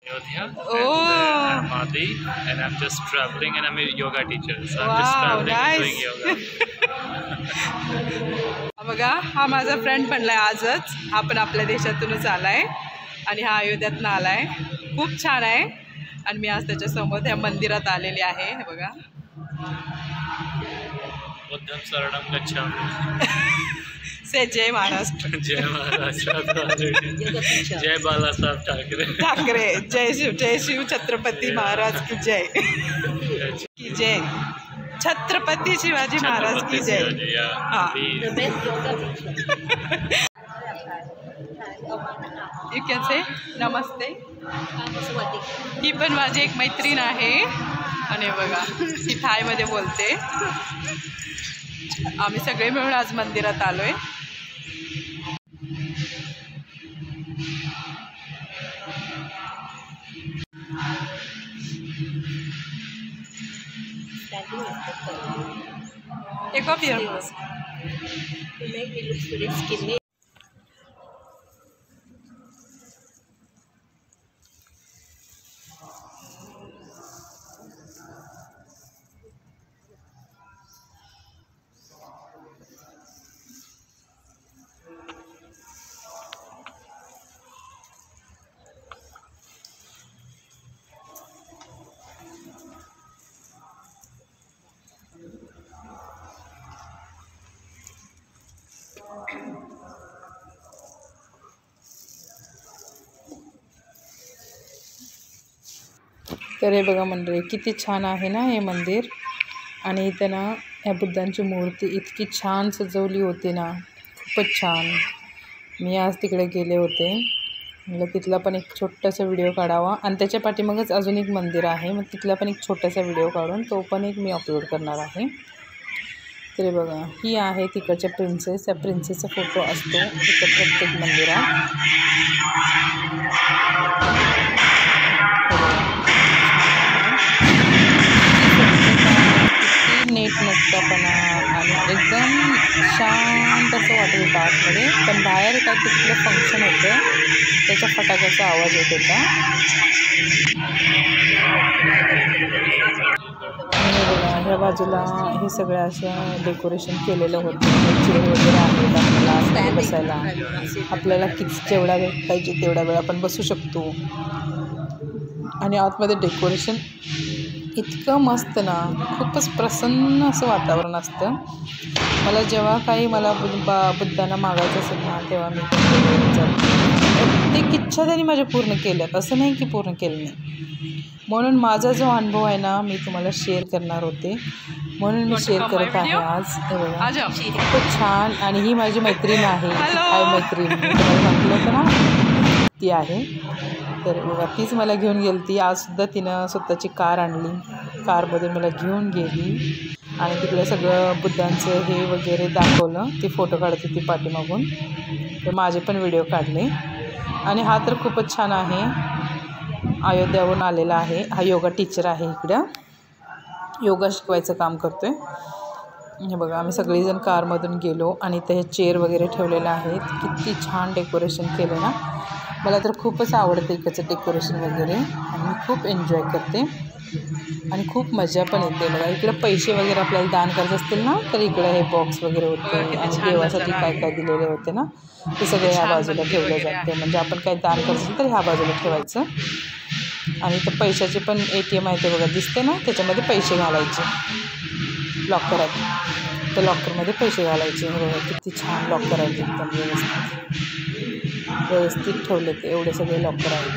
I'm Adi, and I'm just traveling, and I'm a yoga teacher. So I'm just traveling and doing yoga. बघा हा माझा friend बनलाय आजच. हा पण आपल्या देशातूनच आलाय आणि हा अयोध्यातून आलाय. खूप छान आहे आणि मी आज त्याच्या समोर त्या मंदिरात आलेली आहे. हे बघा. बुद्धं शरणं गच्छामि. से जय महाराष्ट्र. जय महाराष्ट्र. जय बालासाहेब ठाकरे. जय शिव छत्रपती महाराज की जय. की जय. छत्रपति शिवाजी महाराज की जय. हाँ. यू कॅन से नमस्ते. ही पण माझी एक मैत्रीण आहे आणि बघा ती थायमध्ये बोलते. आम्ही सगळे मिळून आज मंदिरात आलोय. Take off your mask. You make me look very skinny. तर हे बघा मंडळी किती छान आहे ना हे मंदिर. आणि इथं ना या बुद्धांची मूर्ती इतकी छान सजवली होती ना, खूपच छान. मी आज तिकडे गेले होते, म्हटलं तिथला पण एक छोटासा व्हिडिओ काढावा. आणि त्याच्या पाठीमागच अजून एक मंदिर आहे, मग तिथला पण एक छोटासा व्हिडिओ काढून तो पण एक मी अपलोड करणार आहे. तर हे बघा ही आहे तिकडच्या प्रिन्सेस. त्या प्रिन्सेसचा फोटो असतो तिथं प्रत्येक मंदिरात. नीटनेटकापणा आणि एकदम शांत असं वाटत होतं आतमध्ये. पण बाहेर काय तिथलं फंक्शन होतं, त्याच्या फटाक्याचा आवाज येत होता. आणि बघा ह्या बाजूला हे सगळं असं डेकोरेशन केलेलं होतं. चेअर वगैरे आहेत आपल्याला बसायला. आपल्याला जेवढा वेळ पाहिजे तेवढा वेळ आपण बसू शकतो. आणि आतमध्ये डेकोरेशन इतकं मस्त ना, खूपच प्रसन्न असं वातावरण असतं. मला जेव्हा काही बुद्धांना मागायचं असेल ना, तेव्हा मी प्रत्येक इच्छा त्यांनी माझ्या पूर्ण केल्यात. असं नाही की पूर्ण केलं नाही. म्हणून माझा जो अनुभव आहे ना, मी तुम्हाला शेअर करणार होते, म्हणून मी शेअर करत आहे आज. हे बघा खूपच छान. आणि ही माझी मैत्रीण आहे. काय मैत्रीण तुम्हाला म्हटलं होतं ना, ती आहे. तर बघा तीच मला घेऊन गेली ती. आजसुद्धा तिनं स्वतःची कार आणली, कारमधून मला घेऊन गेली आणि तिकडे सगळं बुद्धांचं हे वगैरे दाखवलं. ती फोटो काढत होती पाठीमागून, तर माझे पण व्हिडिओ काढले. आणि हा तर खूपच छान आहे, अयोध्याहून आलेला आहे. हा योगा टीचर आहे, इकडं योगा शिकवायचं काम करतो आहे. हे बघा आम्ही सगळीजण कारमधून गेलो आणि इथे हे चेअर वगैरे ठेवलेलं आहेत. किती छान डेकोरेशन केलं ना. मला तर खूपच आवडतं इकडचं डेकोरेशन वगैरे आणि मी खूप एन्जॉय करते आणि खूप मजा पण येते. बघा इकडे पैसे वगैरे आपल्याला दान करायचे असतील ना, तर इकडे हे बॉक्स वगैरे होते आणि देवासाठी काय काय दिलेले होते ना, ते सगळे ह्या बाजूला ठेवलं जाते. म्हणजे आपण काय दान करायचं असेल तर ह्या बाजूला ठेवायचं. आणि तर पैशाचे पण ATM आहे ते बघा दिसते ना, त्याच्यामध्ये पैसे घालायचे. लॉकर आहे, तर लॉकरमध्ये पैसे घालायचे. बघा किती छान लॉकर आहेत, एकदम व्यवस्थित ठेवले ते एवढे सगळे लॉकर आहेत.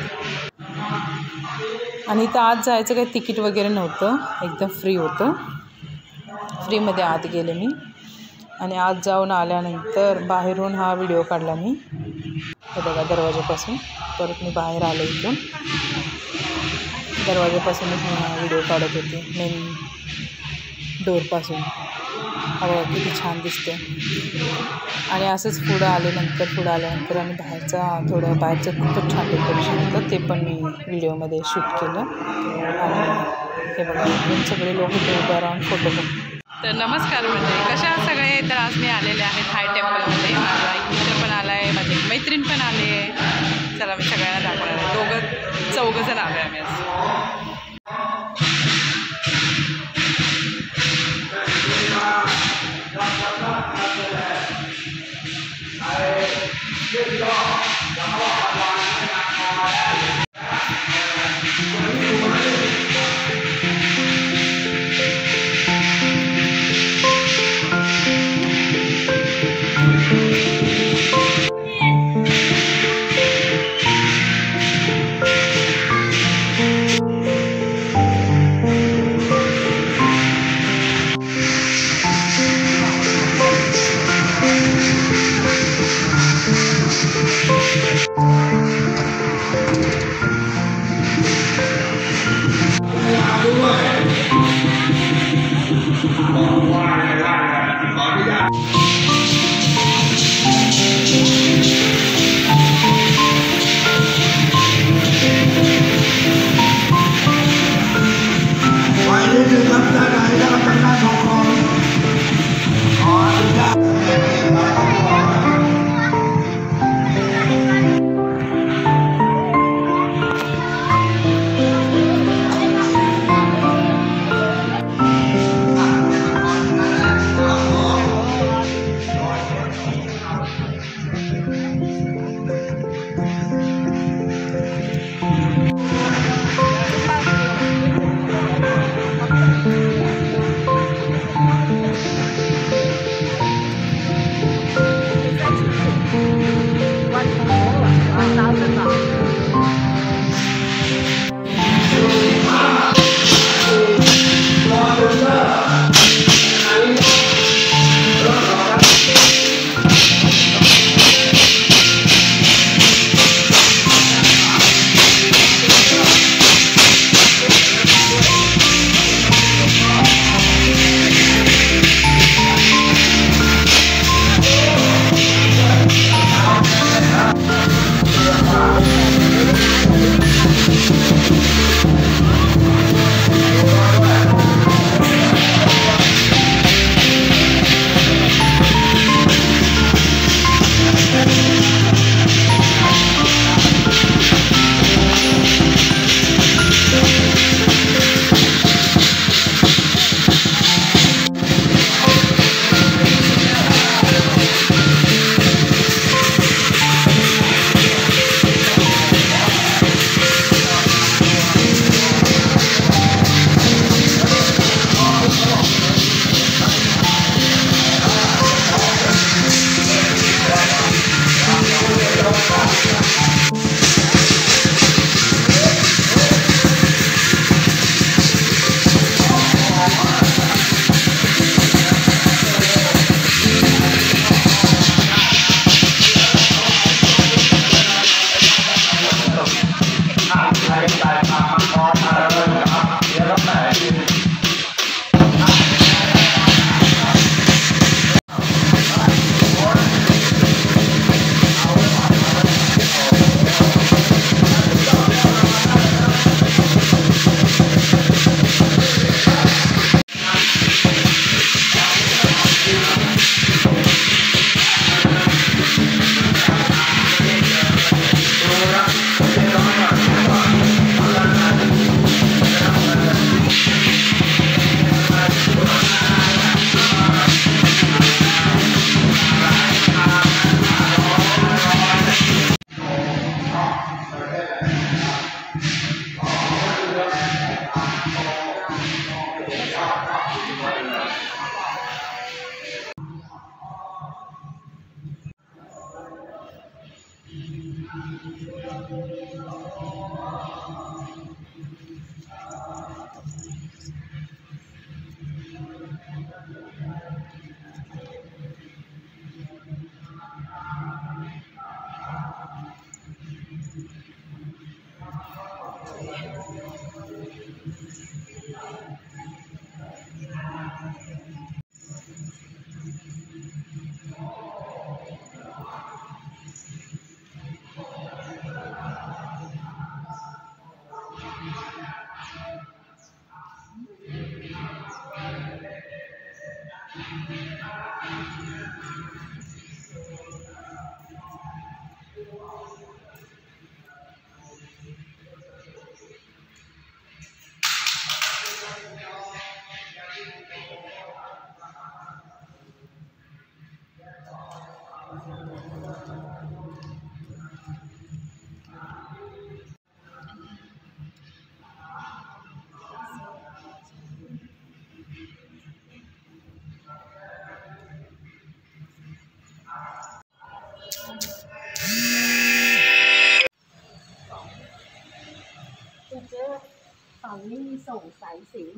आणि इथं आत जायचं काही तिकीट वगैरे नव्हतं, एकदम फ्री होतं. फ्रीमध्ये आत गेले मी आणि आत जाऊन आल्यानंतर बाहेरून हा व्हिडिओ काढला मी. हे बघा दरवाजापासून परत मी बाहेर आले. इथून दरवाजापासून व्हिडिओ काढत होते, मेन डोरपासून. हा बघा किती छान दिसते. आणि असंच पुढं आल्यानंतर आम्ही बाहेरचं खूपच छान डेकोरेशन होतं, ते पण मी व्हिडिओमध्ये शूट केलं. आणि हे बघा इकडून सगळे लोक इथे उभं राहून फोटो बघतात. तर नमस्कार मंडळी, कशा आहात सगळे. तर आज मी आलेले आहे थाय टेम्पलमध्ये. माझा एक मित्र पण आला आहे, माझी एक मैत्रीण पण आली आहे. चला मी सगळ्यांना दाखवणार आहे. दोघं चौघजण आलोय आम्ही आज. ฝั่งนี้มีส่งสายสิญ